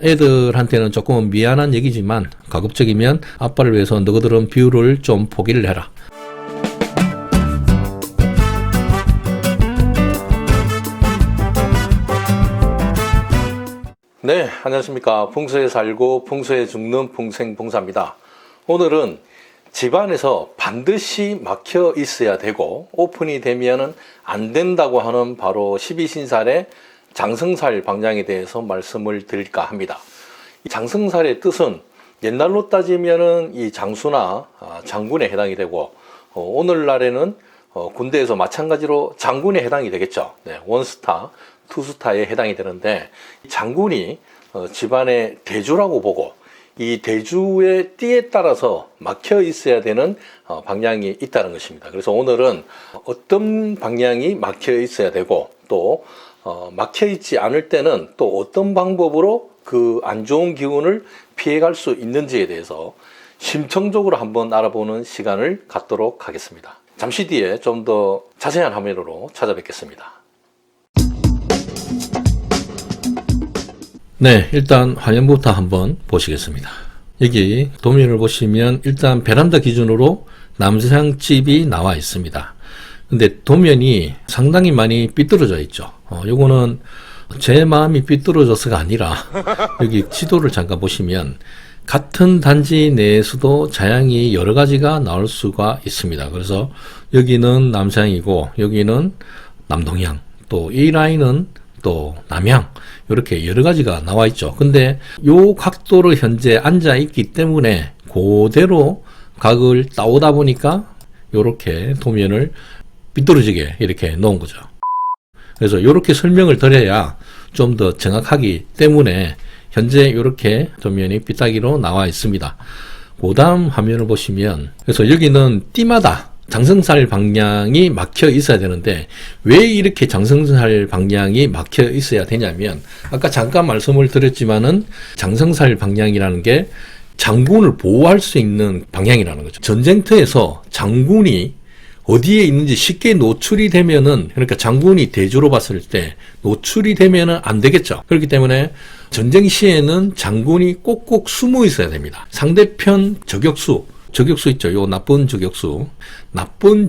애들한테는 조금 미안한 얘기지만 가급적이면 아빠를 위해서 너희들은 뷰를 좀 포기를 해라. 네, 안녕하십니까. 풍수에 살고 풍수에 죽는 풍생봉사입니다. 오늘은 집안에서 반드시 막혀 있어야 되고 오픈이 되면 안 된다고 하는 바로 12신살의 장성살 방향에 대해서 말씀을 드릴까 합니다. 이 장성살의 뜻은 옛날로 따지면은 이 장수나 장군에 해당이 되고 오늘날에는 군대에서 마찬가지로 장군에 해당이 되겠죠. 네, 원스타, 투스타에 해당이 되는데 장군이 집안의 대주라고 보고 이 대주의 띠에 따라서 막혀 있어야 되는 방향이 있다는 것입니다. 그래서 오늘은 어떤 방향이 막혀 있어야 되고 또 막혀 있지 않을 때는 또 어떤 방법으로 그 안 좋은 기운을 피해갈 수 있는지에 대해서 심층적으로 한번 알아보는 시간을 갖도록 하겠습니다. 잠시 뒤에 좀 더 자세한 화면으로 찾아뵙겠습니다. 네, 일단 화면부터 한번 보시겠습니다. 여기 도면을 보시면 일단 베란다 기준으로 남향집이 나와 있습니다. 근데 도면이 상당히 많이 삐뚤어져 있죠. 요거는 제 마음이 삐뚤어져서가 아니라 여기 지도를 잠깐 보시면 같은 단지 내에서도 자양이 여러 가지가 나올 수가 있습니다. 그래서 여기는 남향이고 여기는 남동향, 또 이 라인은 또 남향, 이렇게 여러 가지가 나와 있죠. 근데 요 각도로 현재 앉아 있기 때문에 그대로 각을 따오다 보니까 요렇게 도면을 삐뚤어지게 이렇게 놓은 거죠. 그래서 이렇게 설명을 드려야 좀 더 정확하기 때문에 현재 이렇게 도면이 삐딱이로 나와 있습니다. 그 다음 화면을 보시면, 그래서 여기는 띠마다 장성살 방향이 막혀 있어야 되는데 왜 이렇게 장성살 방향이 막혀 있어야 되냐면, 아까 잠깐 말씀을 드렸지만은 장성살 방향이라는 게 장군을 보호할 수 있는 방향이라는 거죠. 전쟁터에서 장군이 어디에 있는지 쉽게 노출이 되면은, 그러니까 장군이 대주로 봤을 때 노출이 되면은 안 되겠죠. 그렇기 때문에 전쟁 시에는 장군이 꼭꼭 숨어 있어야 됩니다. 상대편 저격수 있죠. 요 나쁜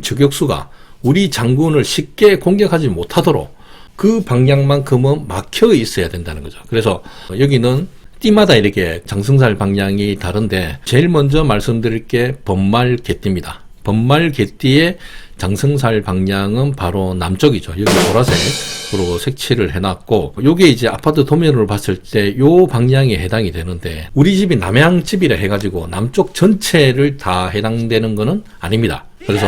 저격수가 우리 장군을 쉽게 공격하지 못하도록 그 방향만큼은 막혀 있어야 된다는 거죠. 그래서 여기는 띠마다 이렇게 장성살 방향이 다른데 제일 먼저 말씀드릴 게 번말 개띠입니다. 번말 개띠의 장성살 방향은 바로 남쪽이죠. 여기 보라색으로 색칠을 해놨고, 요게 이제 아파트 도면으로 봤을 때 요 방향에 해당이 되는데, 우리 집이 남향집이라 해가지고 남쪽 전체를 다 해당되는 거는 아닙니다. 그래서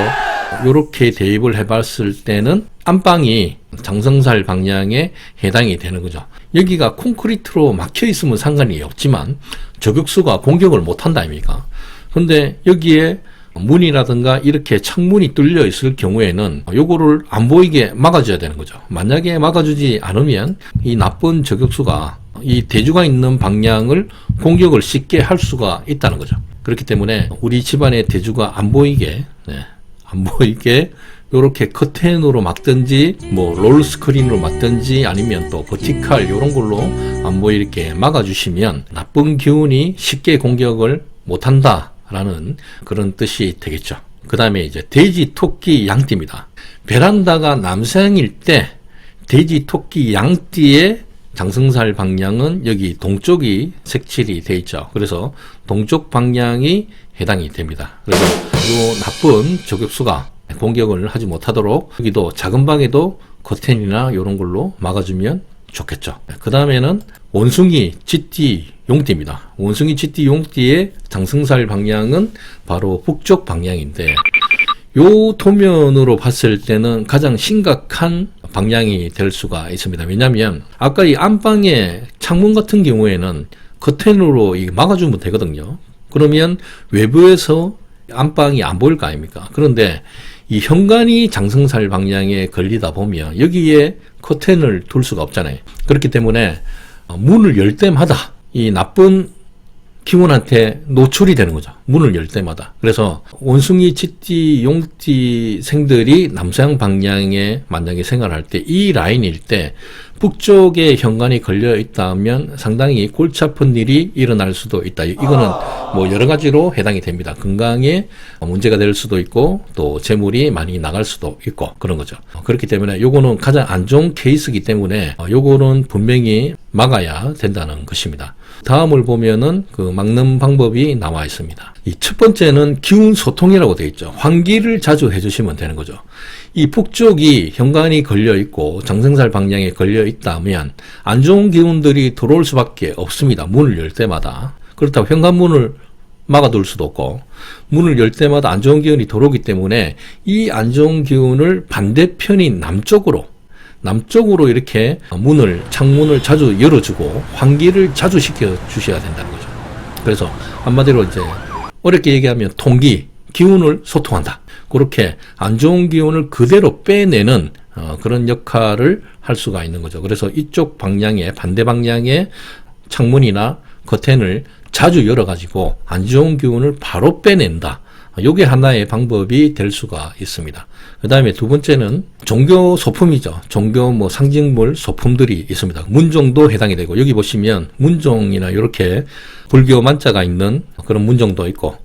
요렇게 대입을 해봤을 때는 안방이 장성살 방향에 해당이 되는 거죠. 여기가 콘크리트로 막혀 있으면 상관이 없지만 저격수가 공격을 못 한다 아닙니까? 근데 여기에 문이라든가 이렇게 창문이 뚫려 있을 경우에는 요거를 안 보이게 막아줘야 되는 거죠. 만약에 막아주지 않으면 이 나쁜 저격수가 이 대주가 있는 방향을 공격을 쉽게 할 수가 있다는 거죠. 그렇기 때문에 우리 집안의 대주가 안 보이게 요렇게 커튼으로 막든지 뭐 롤 스크린으로 막든지 아니면 또 버티칼 요런 걸로 안 보이게 막아주시면 나쁜 기운이 쉽게 공격을 못한다 라는 그런 뜻이 되겠죠. 그 다음에 이제 돼지, 토끼, 양띠입니다. 베란다가 남향일 때 돼지, 토끼, 양띠의 장성살 방향은 여기 동쪽이 색칠이 되어 있죠. 그래서 동쪽 방향이 해당이 됩니다. 그래서 이 나쁜 저격수가 공격을 하지 못하도록 여기도 작은 방에도 커튼이나 이런 걸로 막아주면 좋겠죠. 그 다음에는 원숭이, 쥐띠, 용띠입니다. 원숭이, 쥐띠, 용띠의 장성살 방향은 바로 북쪽 방향인데 요 도면으로 봤을 때는 가장 심각한 방향이 될 수가 있습니다. 왜냐하면 아까 이 안방의 창문 같은 경우에는 커튼으로 막아주면 되거든요. 그러면 외부에서 안방이 안 보일 거 아닙니까? 그런데 이 현관이 장성살 방향에 걸리다 보면 여기에 커튼을 둘 수가 없잖아요. 그렇기 때문에 문을 열 때마다 이 나쁜 기운한테 노출이 되는 거죠. 문을 열 때마다. 그래서 원숭이, 쥐띠, 용띠 생들이 남서양 방향에 만약에 생활할 때 이 라인일 때 북쪽에 현관이 걸려 있다면 상당히 골치 아픈 일이 일어날 수도 있다. 이거는 뭐 여러 가지로 해당이 됩니다. 건강에 문제가 될 수도 있고 또 재물이 많이 나갈 수도 있고 그런 거죠. 그렇기 때문에 요거는 가장 안 좋은 케이스이기 때문에 요거는 분명히 막아야 된다는 것입니다. 다음을 보면은 그 막는 방법이 나와 있습니다. 이 첫 번째는 기운 소통이라고 되어 있죠. 환기를 자주 해주시면 되는 거죠. 이 북쪽이 현관이 걸려 있고 장생살 방향에 걸려 있다면 안 좋은 기운들이 들어올 수밖에 없습니다. 문을 열 때마다. 그렇다고 현관문을 막아둘 수도 없고 문을 열 때마다 안 좋은 기운이 들어오기 때문에 이 안 좋은 기운을 반대편인 남쪽으로 이렇게 창문을 자주 열어주고 환기를 자주 시켜 주셔야 된다는 거죠. 그래서 한마디로 이제 어렵게 얘기하면 통기, 기운을 소통한다. 그렇게 안 좋은 기운을 그대로 빼내는 그런 역할을 할 수가 있는 거죠. 그래서 이쪽 방향에 반대 방향에 창문이나 커튼을 자주 열어가지고 안 좋은 기운을 바로 빼낸다. 이게 하나의 방법이 될 수가 있습니다. 그 다음에 두 번째는 종교 소품이죠. 종교 상징물 소품들이 있습니다. 문종도 해당이 되고 여기 보시면 문종이나 이렇게 불교 만자가 있는 그런 문종도 있고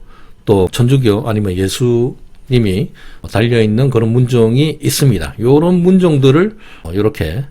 또 천주교 아니면 예수님이 달려있는 그런 문종이 있습니다. 이런 문종들을 이렇게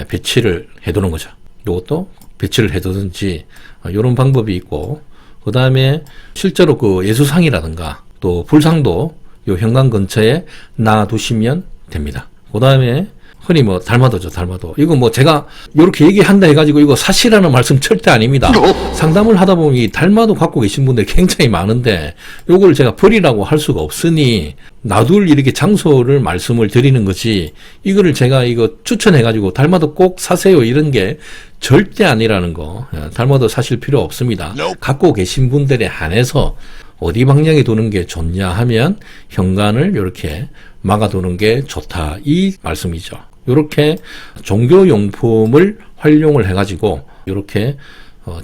배치를 해두는 거죠. 이것도 배치를 해두든지 이런 방법이 있고 그 다음에 실제로 그 예수상이라든가 또 불상도 요 현관 근처에 놔두시면 됩니다. 그 다음에 흔히 달마도죠, 달마도. 이거 제가 이렇게 얘기한다 해가지고 이거 사실이라는 말씀 절대 아닙니다. 상담을 하다 보면 이 달마도 갖고 계신 분들이 굉장히 많은데 요걸 제가 버리라고 할 수가 없으니 놔둘 이렇게 장소를 말씀을 드리는 거지 이거를 제가 이거 추천해가지고 달마도 꼭 사세요 이런 게 절대 아니라는 거. 달마도 사실 필요 없습니다. 갖고 계신 분들에 한해서 어디 방향에 두는 게 좋냐 하면 현관을 이렇게 막아두는 게 좋다 이 말씀이죠. 이렇게 종교용품을 활용을 해가지고 이렇게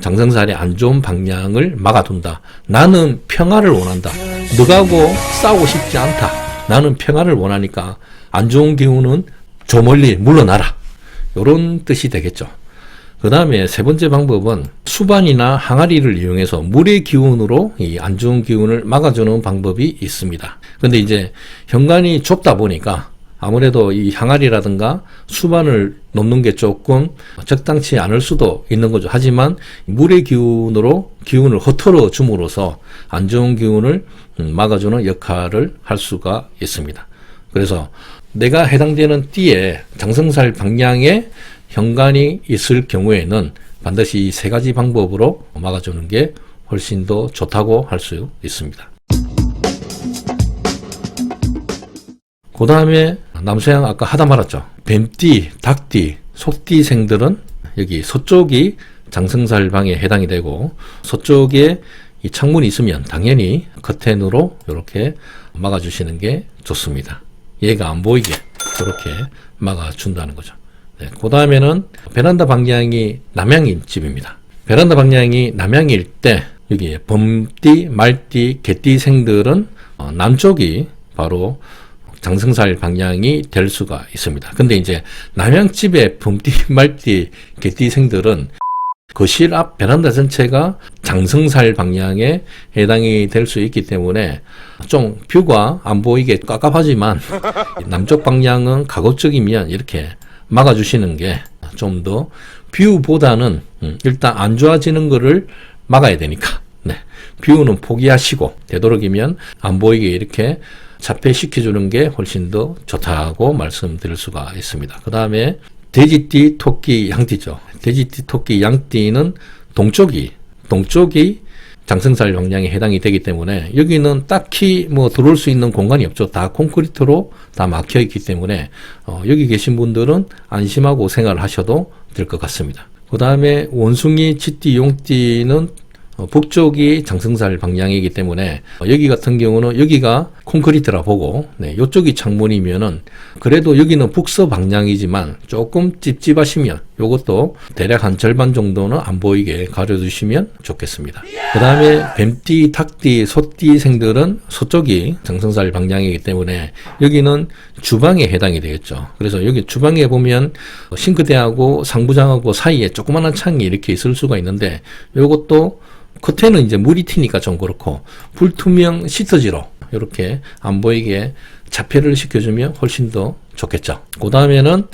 장생살의 안 좋은 방향을 막아둔다. 나는 평화를 원한다. 너하고 싸우고 싶지 않다. 나는 평화를 원하니까 안 좋은 기운은 저 멀리 물러나라. 이런 뜻이 되겠죠. 그 다음에 세 번째 방법은 수반이나 항아리를 이용해서 물의 기운으로 이 안 좋은 기운을 막아주는 방법이 있습니다. 근데 이제 현관이 좁다 보니까 아무래도 이 항아리라든가 수반을 놓는 게 조금 적당치 않을 수도 있는 거죠. 하지만 물의 기운으로 기운을 흩어러 줌으로써 안 좋은 기운을 막아주는 역할을 할 수가 있습니다. 그래서 내가 해당되는 띠에 장생살 방향에 현관이 있을 경우에는 반드시 이 세 가지 방법으로 막아주는 게 훨씬 더 좋다고 할 수 있습니다. 그 다음에 남서양 아까 하다 말았죠. 뱀띠, 닭띠, 속띠생들은 여기 서쪽이 장생살 방에 해당이 되고 서쪽에 이 창문이 있으면 당연히 커튼으로 이렇게 막아주시는 게 좋습니다. 얘가 안 보이게 이렇게 막아준다는 거죠. 네, 그 다음에는 베란다 방향이 남향인 집입니다. 베란다 방향이 남향일 때 여기 범띠, 말띠, 개띠생들은 남쪽이 바로 장생살 방향이 될 수가 있습니다. 근데 이제 남향집의 범띠, 말띠, 개띠생들은 거실 앞 베란다 전체가 장생살 방향에 해당이 될 수 있기 때문에 좀 뷰가 안 보이게 깝깝하지만 남쪽 방향은 가급적이면 이렇게 막아주시는 게 좀 더 뷰보다는 일단 안 좋아지는 거를 막아야 되니까 뷰는 포기하시고 되도록이면 안 보이게 이렇게 자폐시켜주는 게 훨씬 더 좋다고 말씀드릴 수가 있습니다. 그 다음에 돼지띠, 토끼, 양띠죠. 돼지띠, 토끼, 양띠는 동쪽이 장생살 방향에 해당이 되기 때문에 여기는 딱히 들어올 수 있는 공간이 없죠. 다 콘크리트로 다 막혀 있기 때문에 여기 계신 분들은 안심하고 생활을 하셔도 될 것 같습니다. 그 다음에 원숭이, 쥐띠, 용띠는 북쪽이 장생살 방향이기 때문에 여기 같은 경우는 여기가 콘크리트라 보고 이쪽이 창문이면은 그래도 여기는 북서 방향이지만 조금 찝찝하시면 요것도 대략 한 절반 정도는 안 보이게 가려주시면 좋겠습니다. 그 다음에 뱀띠, 닭띠, 소띠 생들은 서쪽이 장성살 방향이기 때문에 여기는 주방에 해당이 되겠죠. 그래서 여기 주방에 보면 싱크대하고 상부장하고 사이에 조그마한 창이 이렇게 있을 수가 있는데 요것도 겉에는 이제 물이 튀니까 좀 그렇고 불투명 시트지로 이렇게 안 보이게 자폐를 시켜주면 훨씬 더 좋겠죠. 그 다음에는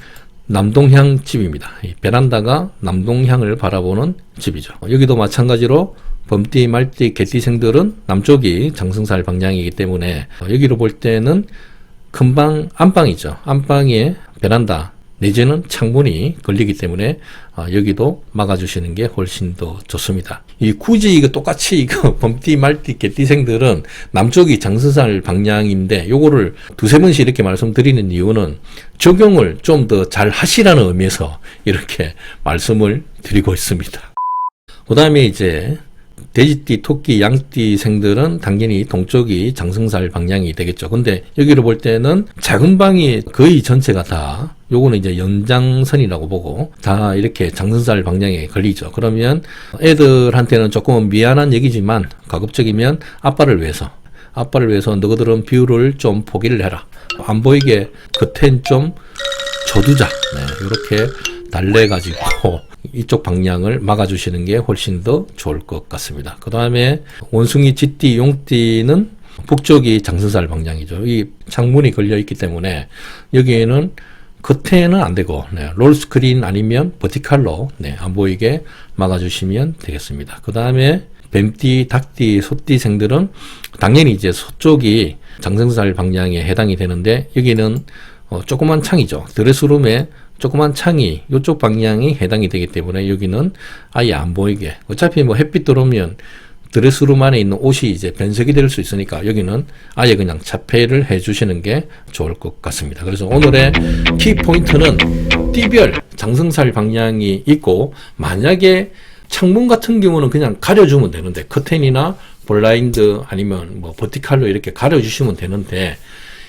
남동향 집입니다. 이 베란다가 남동향을 바라보는 집이죠. 여기도 마찬가지로 범띠, 말띠, 개띠생들은 남쪽이 장성살 방향이기 때문에 여기로 볼 때는 큰방, 안방이죠. 안방에 베란다 내지는 창문이 걸리기 때문에 여기도 막아주시는 게 훨씬 더 좋습니다. 굳이 이거 똑같이 이거 범띠, 말띠, 개띠생들은 남쪽이 장성살 방향인데 요거를 두세 번씩 이렇게 말씀드리는 이유는 적용을 좀 더 잘 하시라는 의미에서 이렇게 말씀을 드리고 있습니다. 그 다음에 이제 돼지띠, 토끼, 양띠 생들은 당연히 동쪽이 장성살 방향이 되겠죠. 근데 여기를 볼 때는 작은 방이 거의 전체가 다 요거는 이제 연장선이라고 보고 다 이렇게 장성살 방향에 걸리죠. 그러면 애들한테는 조금 미안한 얘기지만 가급적이면 아빠를 위해서 너희들은 뷰를 좀 포기를 해라. 안 보이게 겉엔 좀 줘두자. 이렇게 달래가지고 이쪽 방향을 막아주시는 게 훨씬 더 좋을 것 같습니다. 그 다음에 원숭이, 쥐띠, 용띠는 북쪽이 장성살 방향이죠. 이 창문이 걸려 있기 때문에 여기에는 겉에는 안 되고 롤 스크린 아니면 버티칼로 안 보이게 막아주시면 되겠습니다. 그 다음에 뱀띠, 닭띠, 소띠 생들은 당연히 이제 서쪽이 장성살 방향에 해당이 되는데 여기는 조그만 창이죠. 드레스룸에 조그만 창이 이쪽 방향이 해당이 되기 때문에 여기는 아예 안 보이게 어차피 뭐 햇빛 들어오면 드레스룸 안에 있는 옷이 이제 변색이 될 수 있으니까 여기는 아예 그냥 자폐를 해주시는 게 좋을 것 같습니다. 그래서 오늘의 키포인트는 띠별 장성살 방향이 있고 만약에 창문 같은 경우는 그냥 가려주면 되는데 커튼이나 블라인드 아니면 뭐 버티칼로 이렇게 가려주시면 되는데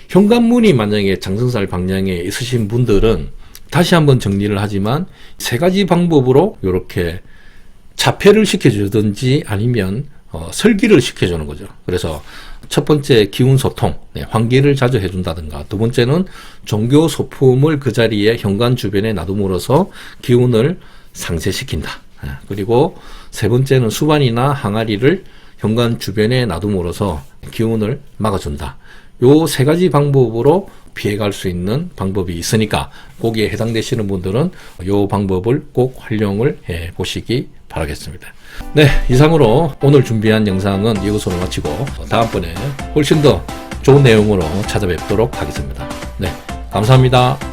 현관문이 만약에 장성살 방향에 있으신 분들은 다시 한번 정리를 하지만 세 가지 방법으로 이렇게 자폐를 시켜주든지 아니면 설기를 시켜주는 거죠. 그래서 첫 번째 기운 소통, 환기를 자주 해준다든가 두 번째는 종교 소품을 그 자리에 현관 주변에 놔둠으로써 기운을 상쇄시킨다. 그리고 세 번째는 수반이나 항아리를 현관 주변에 놔둠으로써 기운을 막아준다. 요 세 가지 방법으로 피해갈 수 있는 방법이 있으니까 거기에 해당되시는 분들은 요 방법을 꼭 활용을 해 보시기 바라겠습니다. 네, 이상으로 오늘 준비한 영상은 이것으로 마치고 다음번에 훨씬 더 좋은 내용으로 찾아뵙도록 하겠습니다. 네, 감사합니다.